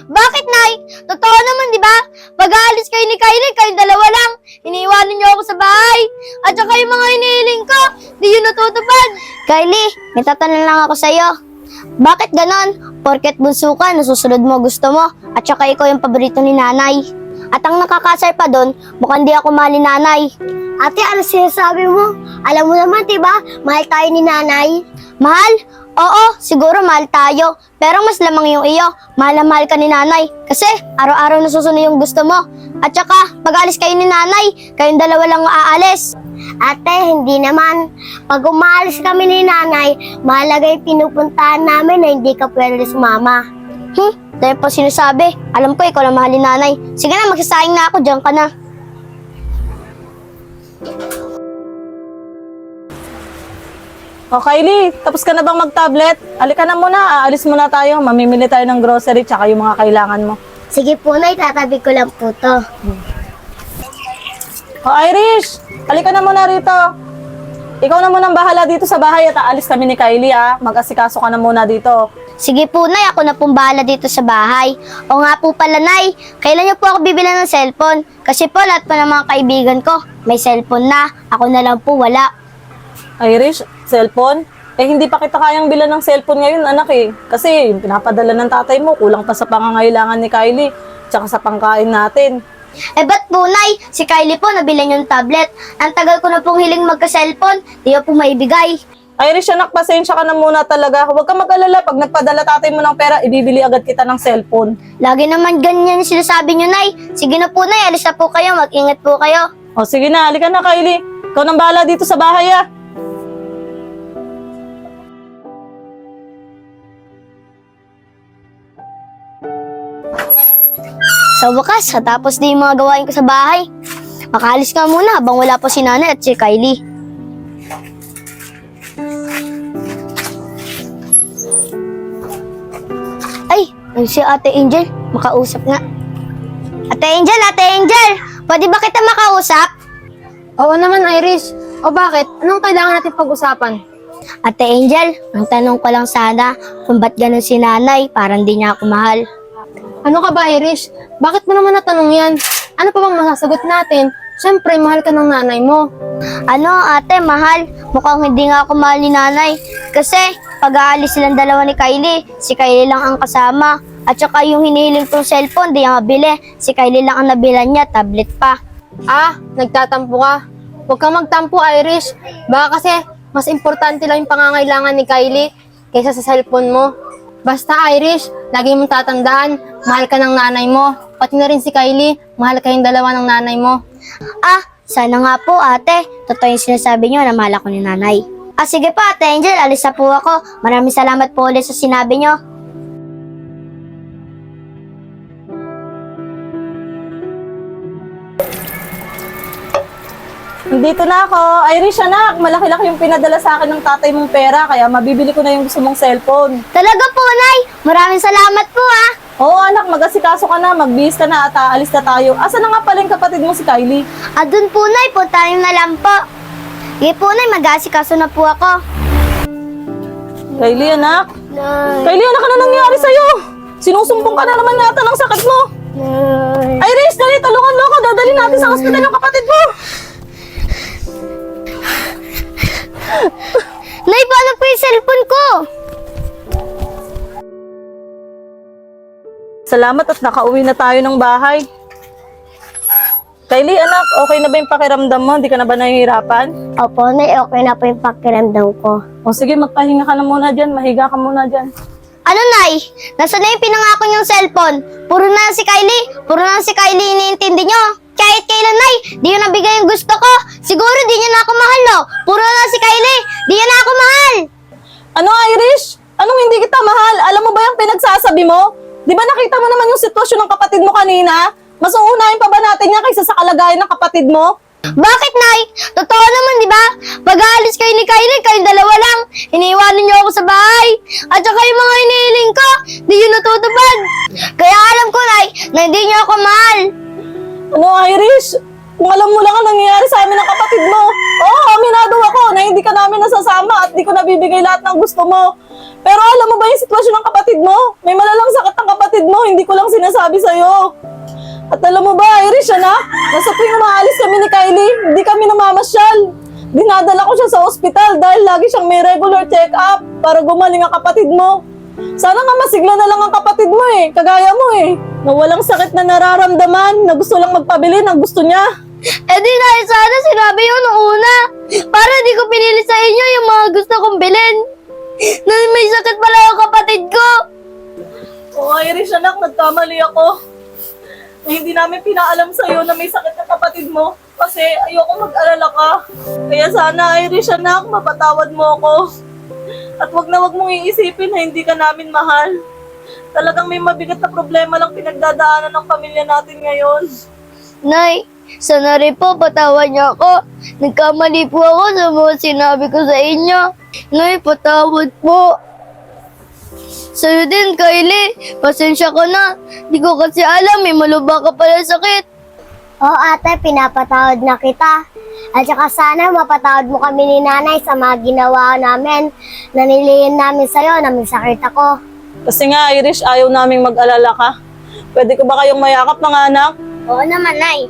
Bakit, Nay? Totoo naman, di ba? Pag-aalis kayo ni Kylie, kayong dalawa lang. Iniiwanan niyo ako sa bahay. At saka yung mga hinihiling ko, di yun natutupad. Kylie, may tatanong lang ako sa'yo. Bakit ganon? Porket bunso ka, nasusunod mo gusto mo. At saka ikaw yung paborito ni nanay. At ang nakakasar pa doon, mukhang di ako mahal ni nanay. Ate, ano sinasabi mo? Alam mo naman, diba? Mahal tayo ni nanay. Mahal? Oo, siguro mahal tayo. Pero mas lamang yung iyo. Mahal na mahal ka ni nanay. Kasi araw-araw nasusunod yung gusto mo. At saka, pag-alis kayo ni nanay, kayong dalawa lang aalis. Ate, hindi naman. Pag umaalis kami ni nanay, mahalaga yung pinupuntahan namin na hindi ka pwede sumama. Dahil po sinasabi, alam ko ikaw lang mahal ni nanay. Sige na, magsasayang na ako, diyan ka na. O Kylie, tapos ka na bang mag-tablet? Halika na muna, aalis muna tayo. Mamimili tayo ng grocery tsaka yung mga kailangan mo. Sige po, Nay, tatabi ko lang po to. O Irish, halika na muna rito. Ikaw na munang bahala dito sa bahay at aalis kami ni Kylie ha. Mag-asikaso ka na muna dito. Sige po, Nay, ako na pong bahala dito sa bahay. O nga po pala, Nay, kailan niyo po ako bibilan ng cellphone? Kasi po, lahat pa ng mga kaibigan ko, may cellphone na. Ako na lang po, wala. Irish, cellphone? Eh hindi pa kita kayang bilan ng cellphone ngayon anak eh. Kasi yung pinapadala ng tatay mo, kulang pa sa pangangailangan ni Kylie. Tsaka sa pangkain natin. Eh, ba't po, Nay? Si Kylie po, nabilan yung tablet. Ang tagal ko na pong hiling magka-cellphone, di ko po maibigay. Irish anak, pasensya ka na muna talaga. Huwag ka mag-alala. Pag nagpadala tatay mo ng pera, ibibili agad kita ng cellphone. Lagi naman ganyan yung sinasabi niyo, Nay. Sige na po, Nay, alis na po kayo, mag-ingat po kayo. O sige na, halika na Kylie. Ikaw nang bahala dito sa bahay ah. Sa wakas, tapos na yung mga gawain ko sa bahay. Makaalis ka muna habang wala pa si nanay at si Kylie. Ay, si Ate Angel. Makausap nga. Ate Angel! Pwede ba kita makausap? Oo naman, Irish. O bakit? Anong kailangan natin pag-usapan? Ate Angel, ang tanong ko lang sana kung ba't ganun si nanay, parang di niya ako mahal. Ano ka ba, Irish? Bakit mo naman natanong yan? Ano pa bang masasagot natin? Siyempre, mahal ka ng nanay mo. Ano, ate, mahal? Mukhang hindi nga ako mahal ni nanay. Kasi, pag-aalis silang dalawa ni Kylie, si Kylie lang ang kasama. At saka yung hinihiling kong cellphone, di niya mabili. Si Kylie lang ang nabilan niya, tablet pa. Ah, nagtatampo ka. Huwag kang magtampo, Irish. Baka kasi, mas importante lang yung pangangailangan ni Kylie kaysa sa cellphone mo. Basta, Irish, lagi mong tatandaan, mahal ka ng nanay mo. Pati na rin si Kylie, mahal kayong dalawa ng nanay mo. Ah, sana nga po, ate. Totoo yung sinasabi niyo na mahal ako ni nanay. Ah, sige po, Ate Angel, alis na po ako. Maraming salamat po ulit sa sinabi niyo. Nandito na ako. Irish anak, malaki-laki yung pinadala sa akin ng tatay mong pera. Kaya mabibili ko na yung gusto mong cellphone. Talaga po, Nay. Maraming salamat po, ah. Oo anak, mag-asikaso ka na, magbihis ka na at aalis na tayo. Asa na nga pala yung kapatid mo si Kylie? Ah, dun po, Nay. Puntahan na lang po. Sige po, Nay. Mag-aasikaso na po ako. Kylie anak? Nay. Kylie anak, ano nangyari sa'yo? Sinusumbong ka na naman yata ng sakit mo. Nay. Irish, dali, tulungan mo ako. Dadalhin natin sa ospital yung kapatid mo. Nay, paano po yung cellphone ko? Salamat at nakauwi na tayo ng bahay. Kylie anak, okay na ba yung pakiramdam mo? Hindi ka na ba nahihirapan? Opo, Nay. Okay na po yung pakiramdam ko. O sige, magpahinga ka na muna dyan. Mahiga ka muna dyan. Ano, Nay? Nasaan na yung pinangako niyong cellphone? Puro na si Kylie iniintindi niyo. Kahit kailan, Nay, di yun nabigay yung gusto ko. Siguro di niya na ako mahal, no? Puro na si Kylie, di niya na ako mahal. Ano Irish? Anong hindi kita mahal? Alam mo ba yung pinagsasabi mo? Di ba nakita mo naman yung sitwasyon ng kapatid mo kanina? Mas uunahin pa ba natin niya kaysa sa kalagayan ng kapatid mo? Bakit, Nay? Totoo naman, di ba? Pag-aalis kayo ni Kylie, kayong dalawa lang. Iniiwanan niyo ako sa bahay. At saka yung mga hinihiling ko, di yun natutupad. Kaya alam ko, Nay, na hindi niyo ako mahal. Ano Irish? Kung alam mo lang ang nangyayari sa amin ng kapatid mo. Oo, aminado ako na hindi ka namin nasasama at di ko nabibigay lahat ng gusto mo. Pero alam mo ba yung sitwasyon ng kapatid mo? May malalang sakit ang kapatid mo, hindi ko lang sinasabi sa'yo. At alam mo ba, Irish, anak, nasa tuwing umaalis kami ni Kylie, hindi kami namamasyal. Dinadala ko siya sa ospital dahil lagi siyang may regular check-up para gumaling ang kapatid mo. Sana nga masigla na lang ang kapatid mo kagaya mo na walang sakit na nararamdaman, na gusto lang magpabili ng gusto niya. Eh di na, sana sinabi yun nung una. Para di ko pinili sa inyo yung mga gusto kong bilhin. Na may sakit pala yung kapatid ko. Oo, Irish, anak, nagkamali ako. Na hindi namin pinaalam sa'yo na may sakit na kapatid mo kasi ayoko mag-alala ka. Kaya sana, Irish, anak, mapatawad mo ako. At wag mong iisipin na hindi ka namin mahal. Talagang may mabigat na problema lang pinagdadaanan ng pamilya natin ngayon. Nay, sana rin po patawad niyo ako. Nagkamali po ako sa mga sinabi ko sa inyo. Nay, patawad po. Sa'yo din, Kylie. Pasensya ka na. Di ko kasi alam, may malubha ka pala sakit. Oo ate, pinapatawad na kita. At saka sana mapatawad mo kami ni nanay sa mga ginawa namin. Nanilihin namin sa'yo na may sakit ako. Kasi nga, Irish, ayaw naming mag-alala ka. Pwede ko ba kayong mayakap, mga anak? Oo naman, nay.